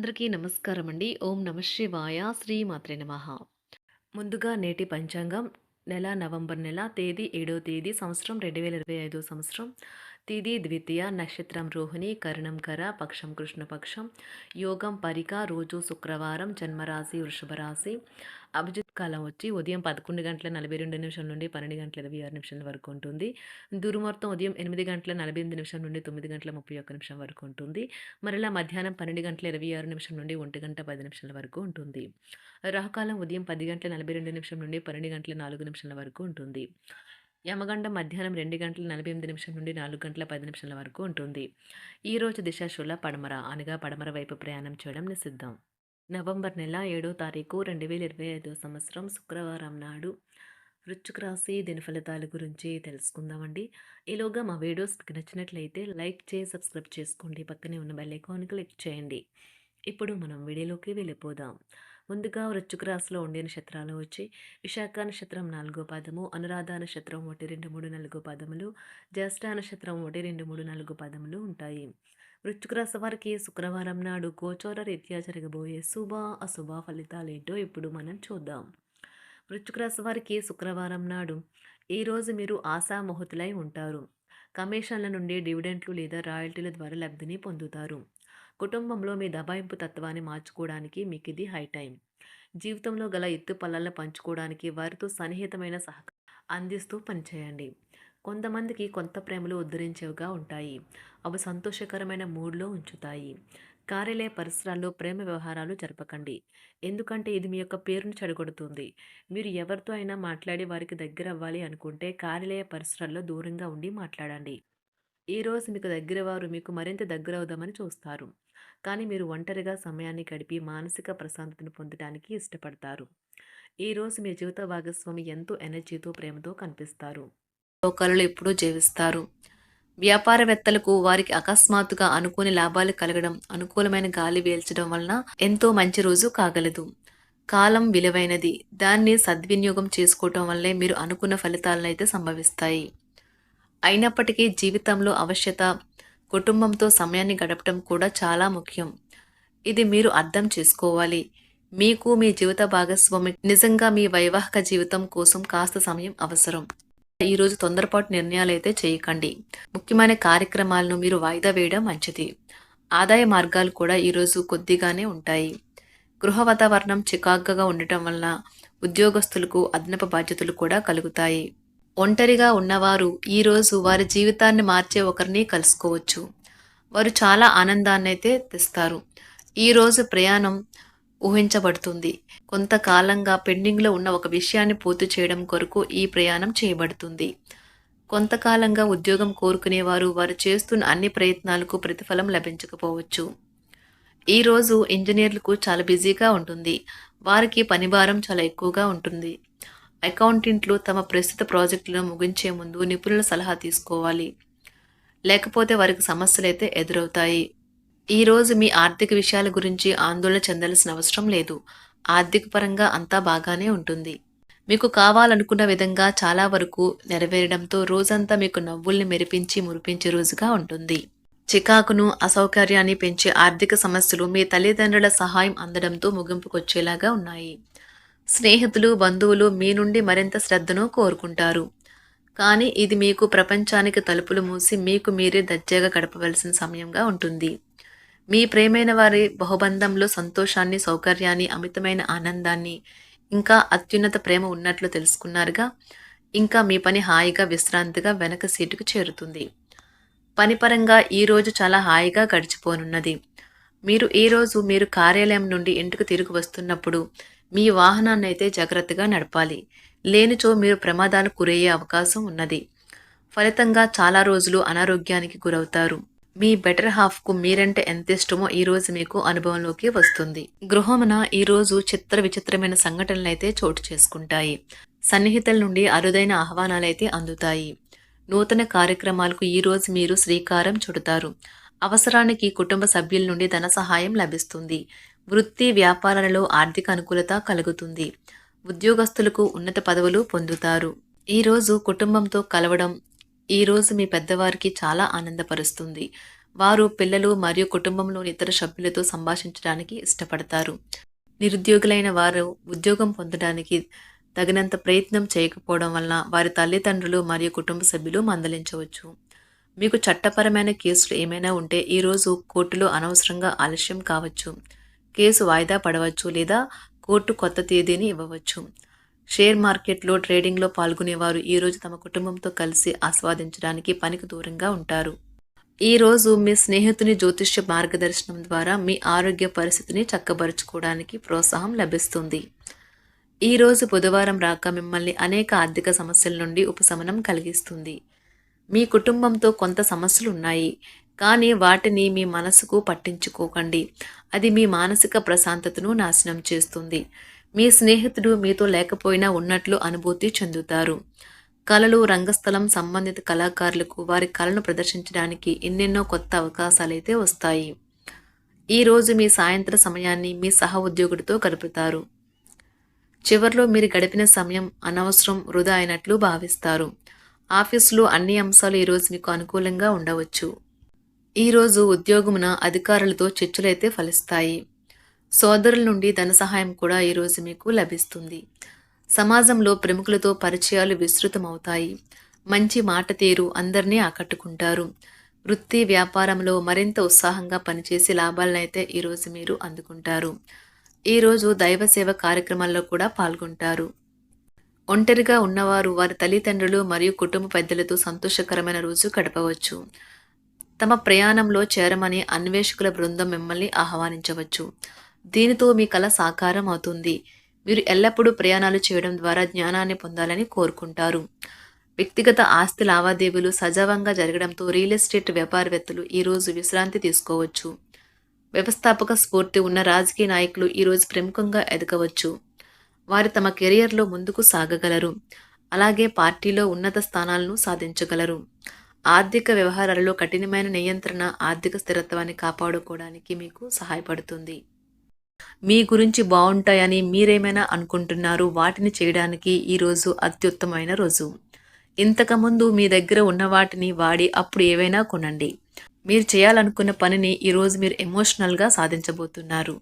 అందరికీ నమస్కారం అండి. ఓం నమ శివాయ. శ్రీ మాత్రే నమః. ముందుగా నేటి పంచాంగం నెల నవంబర్ నెల తేదీ 7వ తేదీ సంవత్సరం 2025 సంవత్సరం. తిథి ద్వితీయ, నక్షత్రం రోహిణి, కరణం కర, పక్షం కృష్ణపక్షం, యోగం పరిక, రోజు శుక్రవారం, జన్మరాశి వృషభ రాశి. అభిజిత్ కాలం వచ్చి ఉదయం 11:42 నుండి 12:26 వరకు ఉంటుంది. దుర్ముహూర్తం ఉదయం 8:48 నుండి 9:31 వరకు ఉంటుంది. మరలా మధ్యాహ్నం 12:26 నుండి 1:10 వరకు ఉంటుంది. రాహుకాలం ఉదయం 10:42 నుండి 12:04 వరకు ఉంటుంది. యమగండం మధ్యాహ్నం 2:48 నుండి 4:10 వరకు ఉంటుంది. ఈరోజు దిశాశూల పడమర అనగా పడమర వైపు ప్రయాణం చేయడం నిషిద్ధం. నవంబర్ నెల 7వ తారీఖు 2025 సంవత్సరం శుక్రవారం నాడు వృశ్చిక రాశి దిన ఫలితాల గురించి తెలుసుకుందామండి. ఈలోగా మా వీడియోస్ మీకు నచ్చినట్లయితే లైక్ చేసి సబ్స్క్రైబ్ చేసుకోండి. పక్కనే ఉన్న బెల్ ఐకాన్ క్లిక్ చేయండి. ఇప్పుడు మనం వీడియోలోకి వెళ్ళిపోదాం. ముందుగా వృశ్చిక రాశిలో ఉండే నక్షత్రాలు వచ్చి విశాఖ నక్షత్రం 4వ పాదము, అనురాధ నక్షత్రం 1, 2, 3, 4 పాదములు, జ్యేష్ఠ నక్షత్రం 1, 2, 3, 4 పాదములు ఉంటాయి. వృశ్చిక రాశి వారికి శుక్రవారం నాడు గోచార రీత్యా జరగబోయే శుభ అశుభ ఫలితాలు ఏంటో ఇప్పుడు మనం చూద్దాం. వృశ్చిక రాశి వారికి శుక్రవారం నాడు ఈరోజు మీరు ఆశామోహితులై ఉంటారు. కమిషన్ల నుండి డివిడెంట్లు లేదా రాయల్టీల ద్వారా లబ్ధిని పొందుతారు. కుటుంబంలో మీ దబాయింపు తత్వాన్ని మార్చుకోవడానికి మీకు ఇది హై టైం. జీవితంలో గల ఎత్తుపల్లాలను పంచుకోవడానికి వారితో సన్నిహితమైన సహకారం అందిస్తూ పనిచేయండి. కొంతమందికి కొత్త ప్రేమలు ఉద్ధరించేవిగా ఉంటాయి. అవి సంతోషకరమైన మూడ్లో ఉంచుతాయి. కార్యాలయ పరిసరాల్లో ప్రేమ వ్యవహారాలు జరపకండి, ఎందుకంటే ఇది మీ యొక్క పేరును చెడగొడుతుంది. మీరు ఎవరితో అయినా మాట్లాడి వారికి దగ్గర అవ్వాలి అనుకుంటే కార్యాలయ పరిసరాల్లో దూరంగా ఉండి మాట్లాడండి. ఈరోజు మీకు దగ్గర వారు మీకు మరింత దగ్గరవుదామని చూస్తారు, కానీ మీరు ఒంటరిగా సమయాన్ని గడిపి మానసిక ప్రశాంతతను పొందడానికి ఇష్టపడతారు. ఈరోజు మీ జీవిత భాగస్వామి ఎంతో ఎనర్జీతో ప్రేమతో కనిపిస్తారు. లోకాలలో ఎప్పుడూ జీవిస్తారు. వ్యాపారవేత్తలకు వారికి అకస్మాత్తుగా అనుకోని లాభాలు కలగడం, అనుకూలమైన గాలి వీల్చడం వలన ఎంతో మంచి రోజు కాగలదు. కాలం విలువైనది, దాన్ని సద్వినియోగం చేసుకోవటం వల్లే మీరు అనుకున్న ఫలితాలను అయితే సంభవిస్తాయి. అయినప్పటికీ జీవితంలో ఆవశ్యత కుటుంబంతో సమయాన్ని గడపడం కూడా చాలా ముఖ్యం. ఇది మీరు అర్థం చేసుకోవాలి. మీకు మీ జీవిత భాగస్వామి నిజంగా మీ వైవాహిక జీవితం కోసం కాస్త సమయం అవసరం. ఈరోజు తొందరపాటు నిర్ణయాలు అయితే చేయకండి. ముఖ్యమైన కార్యక్రమాలను మీరు వాయిదా వేయడం మంచిది. ఆదాయ మార్గాలు కూడా ఈరోజు కొద్దిగానే ఉంటాయి. గృహ వాతావరణం చికాకుగా ఉండటం వలన ఉద్యోగస్తులకు అదనపు బాధ్యతలు కూడా కలుగుతాయి. ఒంటరిగా ఉన్నవారు ఈరోజు వారి జీవితాన్ని మార్చే ఒకరిని కలుసుకోవచ్చు. వారు చాలా ఆనందాన్ని అయితే తెస్తారు. ఈరోజు ప్రయాణం ఊహించబడుతుంది. కొంతకాలంగా పెండింగ్లో ఉన్న ఒక విషయాన్ని పూర్తి చేయడం కొరకు ఈ ప్రయాణం చేయబడుతుంది. కొంతకాలంగా ఉద్యోగం కోరుకునేవారు వారు చేస్తున్న అన్ని ప్రయత్నాలకు ప్రతిఫలం లభించకపోవచ్చు. ఈరోజు ఇంజనీర్లకు చాలా బిజీగా ఉంటుంది. వారికి పనిభారం చాలా ఎక్కువగా ఉంటుంది. అకౌంటెంట్లు తమ ప్రస్తుత ప్రాజెక్టులను ముగించే ముందు నిపుణుల సలహా తీసుకోవాలి, లేకపోతే వారికి సమస్యలైతే ఎదురవుతాయి. ఈరోజు మీ ఆర్థిక విషయాల గురించి ఆందోళన చెందాల్సిన అవసరం లేదు. ఆర్థిక పరంగా అంతా బాగానే ఉంటుంది. మీకు కావాలనుకున్న విధంగా చాలా వరకు నెరవేరడంతో రోజంతా మీకు నవ్వుల్ని మెరిపించి మురిపించే రోజుగా ఉంటుంది. చికాకును అసౌకర్యాన్ని పెంచే ఆర్థిక సమస్యలు మీ తల్లిదండ్రుల సహాయం అందడంతో ముగింపుకొచ్చేలాగా ఉన్నాయి. స్నేహితులు బంధువులు మీ నుండి మరింత శ్రద్ధను కోరుకుంటారు, కానీ ఇది మీకు ప్రపంచానికి తలుపులు మూసి మీకు మీరే దర్జాగా గడపవలసిన సమయంగా ఉంటుంది. మీ ప్రేమైన వారి బహుబంధంలో సంతోషాన్ని, సౌకర్యాన్ని, అమితమైన ఆనందాన్ని, ఇంకా అత్యున్నత ప్రేమ ఉన్నట్లు తెలుసుకున్నారుగా. ఇంకా మీ పని హాయిగా విశ్రాంతిగా వెనక సీటుకు చేరుతుంది. పనిపరంగా ఈరోజు చాలా హాయిగా గడిచిపోనున్నది. మీరు ఈరోజు మీరు కార్యాలయం నుండి ఇంటికి తిరిగి వస్తున్నప్పుడు మీ వాహనాన్ని అయితే జాగ్రత్తగా నడపాలి, లేనిచో మీరు ప్రమాదాలకు గురయ్యే అవకాశం ఉన్నది. ఫలితంగా చాలా రోజులు అనారోగ్యానికి గురవుతారు. మీ బెటర్ హాఫ్కు మీరంటే ఎంత ఇష్టమో ఈరోజు మీకు అనుభవంలోకి వస్తుంది. గృహమున ఈరోజు చిత్ర విచిత్రమైన సంఘటనలైతే చోటు చేసుకుంటాయి. సన్నిహితుల నుండి అరుదైన ఆహ్వానాలైతే అందుతాయి. నూతన కార్యక్రమాలకు ఈరోజు మీరు శ్రీకారం చుడతారు. అవసరానికి కుటుంబ సభ్యుల నుండి ధన సహాయం లభిస్తుంది. వృత్తి వ్యాపారాలలో ఆర్థిక అనుకూలత కలుగుతుంది. ఉద్యోగస్తులకు ఉన్నత పదవులు పొందుతారు. ఈరోజు కుటుంబంతో కలవడం ఈరోజు మీ పెద్దవారికి చాలా ఆనందపరుస్తుంది. వారు పిల్లలు మరియు కుటుంబంలోని ఇతర సభ్యులతో సంభాషించడానికి ఇష్టపడతారు. నిరుద్యోగులైన వారు ఉద్యోగం పొందడానికి తగినంత ప్రయత్నం చేయకపోవడం వలన వారి తల్లిదండ్రులు మరియు కుటుంబ సభ్యులు మందలించవచ్చు. మీకు చట్టపరమైన కేసులు ఏమైనా ఉంటే ఈరోజు కోర్టులో అనవసరంగా ఆలస్యం కావచ్చు. కేసు వాయిదా పడవచ్చు లేదా కోర్టు కొత్త తేదీని ఇవ్వవచ్చు. షేర్ మార్కెట్లో ట్రేడింగ్లో పాల్గొనేవారు ఈరోజు తమ కుటుంబంతో కలిసి ఆస్వాదించడానికి పనికి దూరంగా ఉంటారు. ఈరోజు మీ స్నేహితుని జ్యోతిష్య మార్గదర్శనం ద్వారా మీ ఆరోగ్య పరిస్థితిని చక్కబరుచుకోవడానికి ప్రోత్సాహం లభిస్తుంది. ఈరోజు బుధవారం రాక మిమ్మల్ని అనేక ఆర్థిక సమస్యల నుండి ఉపశమనం కలిగిస్తుంది. మీ కుటుంబంతో కొంత సమస్యలు ఉన్నాయి, కానీ వాటిని మీ మనసుకు పట్టించుకోకండి. అది మీ మానసిక ప్రశాంతతను నాశనం చేస్తుంది. మీ స్నేహితుడు మీతో లేకపోయినా ఉన్నట్లు అనుభూతి చెందుతారు. కళలు, రంగస్థలం సంబంధిత కళాకారులకు వారి కళను ప్రదర్శించడానికి ఎన్నెన్నో కొత్త అవకాశాలైతే వస్తాయి. ఈరోజు మీ సాయంత్రం సమయాన్ని మీ సహ ఉద్యోగుడితో గడుపుతారు. చివర్లో మీరు గడిపిన సమయం అనవసరం, వృధా అయినట్లు భావిస్తారు. ఆఫీసులో అన్ని అంశాలు ఈరోజు మీకు అనుకూలంగా ఉండవచ్చు. ఈరోజు ఉద్యోగమున అధికారులతో చర్చలైతే ఫలిస్తాయి. సోదరుల నుండి ధన సహాయం కూడా ఈరోజు మీకు లభిస్తుంది. సమాజంలో ప్రముఖులతో పరిచయాలు విస్తృతమవుతాయి. మంచి మాట తీరు అందరినీ ఆకట్టుకుంటారు. వృత్తి వ్యాపారంలో మరింత ఉత్సాహంగా పనిచేసి లాభాలనైతే ఈరోజు మీరు అందుకుంటారు. ఈరోజు దైవ సేవ కార్యక్రమాల్లో కూడా పాల్గొంటారు. ఒంటరిగా ఉన్నవారు వారి తల్లిదండ్రులు మరియు కుటుంబ పెద్దలతో సంతోషకరమైన రోజు గడపవచ్చు. తమ ప్రయాణంలో చేరమని అన్వేషకుల బృందం మిమ్మల్ని ఆహ్వానించవచ్చు. దీనితో మీ కల సాకారం అవుతుంది. మీరు ఎల్లప్పుడూ ప్రయాణాలు చేయడం ద్వారా జ్ఞానాన్ని పొందాలని కోరుకుంటారు. వ్యక్తిగత ఆస్తి లావాదేవీలు సజావంగా జరగడంతో రియల్ ఎస్టేట్ వ్యాపారవేత్తలు ఈరోజు విశ్రాంతి తీసుకోవచ్చు. వ్యవస్థాపక స్ఫూర్తి ఉన్న రాజకీయ నాయకులు ఈరోజు ప్రముఖంగా ఎదగవచ్చు. వారు తమ కెరియర్లో ముందుకు సాగగలరు. అలాగే పార్టీలో ఉన్నత స్థానాలను సాధించగలరు. ఆర్థిక వ్యవహారాలలో కఠినమైన నియంత్రణ ఆర్థిక స్థిరత్వాన్ని కాపాడుకోవడానికి మీకు సహాయపడుతుంది. మీ గురించి బాగుంటాయని మీరేమైనా అనుకుంటున్నారు, వాటిని చేయడానికి ఈరోజు అత్యుత్తమైన రోజు. ఇంతకుముందు మీ దగ్గర ఉన్న వాటిని వాడి అప్పుడు ఏవైనా కొనండి. మీరు చేయాలనుకున్న పనిని ఈరోజు మీరు ఎమోషనల్గా సాధించబోతున్నారు.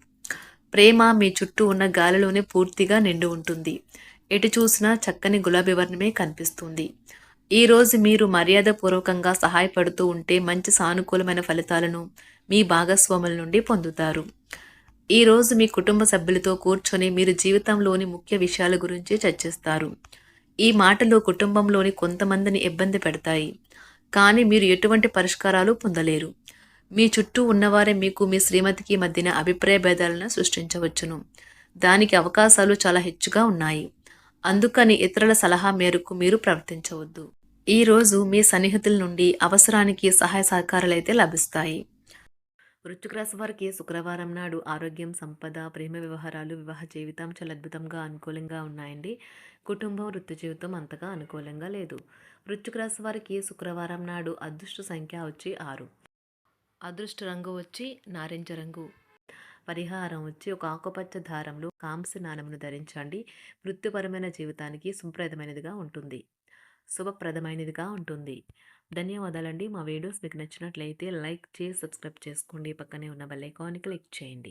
ప్రేమ మీ చుట్టూ ఉన్న గాలిలోనే పూర్తిగా నిండి ఉంటుంది. ఎటు చూసినా చక్కని గులాబీ వర్ణమే కనిపిస్తుంది. ఈరోజు మీరు మర్యాదపూర్వకంగా సహాయపడుతూ ఉంటే మంచి సానుకూలమైన ఫలితాలను మీ భాగస్వాముల నుండి పొందుతారు. ఈరోజు మీ కుటుంబ సభ్యులతో కూర్చొని మీరు జీవితంలోని ముఖ్య విషయాల గురించి చర్చిస్తారు. ఈ మాటలు కుటుంబంలోని కొంతమందిని ఇబ్బంది పెడతాయి, కానీ మీరు ఎటువంటి పరిష్కారాలు పొందలేరు. మీ చుట్టూ ఉన్నవారే మీకు మీ శ్రీమతికి మధ్యన అభిప్రాయ భేదాలను సృష్టించవచ్చును. దానికి అవకాశాలు చాలా హెచ్చుగా ఉన్నాయి. అందుకని ఇతరుల సలహా మేరకు మీరు ప్రవర్తించవద్దు. ఈరోజు మీ సన్నిహితుల నుండి అవసరానికి సహాయ సహకారాలైతే లభిస్తాయి. వృశ్చిక రాశి వారికి శుక్రవారం నాడు ఆరోగ్యం, సంపద, ప్రేమ వ్యవహారాలు, వివాహ జీవితం చాలా అద్భుతంగా అనుకూలంగా ఉన్నాయండి. కుటుంబం, వృత్తి జీవితం అంతగా అనుకూలంగా లేదు. వృశ్చిక రాశి వారికి శుక్రవారం నాడు అదృష్ట సంఖ్య వచ్చి 6. అదృష్ట రంగు వచ్చి నారింజ రంగు. పరిహారం వచ్చి ఒక ఆకుపచ్చ దారంలో కాంస్య నాణెమును ధరించండి. వృత్తిపరమైన జీవితానికి శుభప్రదమైనదిగా ఉంటుంది. ధన్యవాదాలండి. మా వీడియోస్ మీకు నచ్చినట్లయితే లైక్ చేసి సబ్స్క్రైబ్ చేసుకోండి. పక్కనే ఉన్న బెల్ ఐకాన్ని క్లిక్ చేయండి.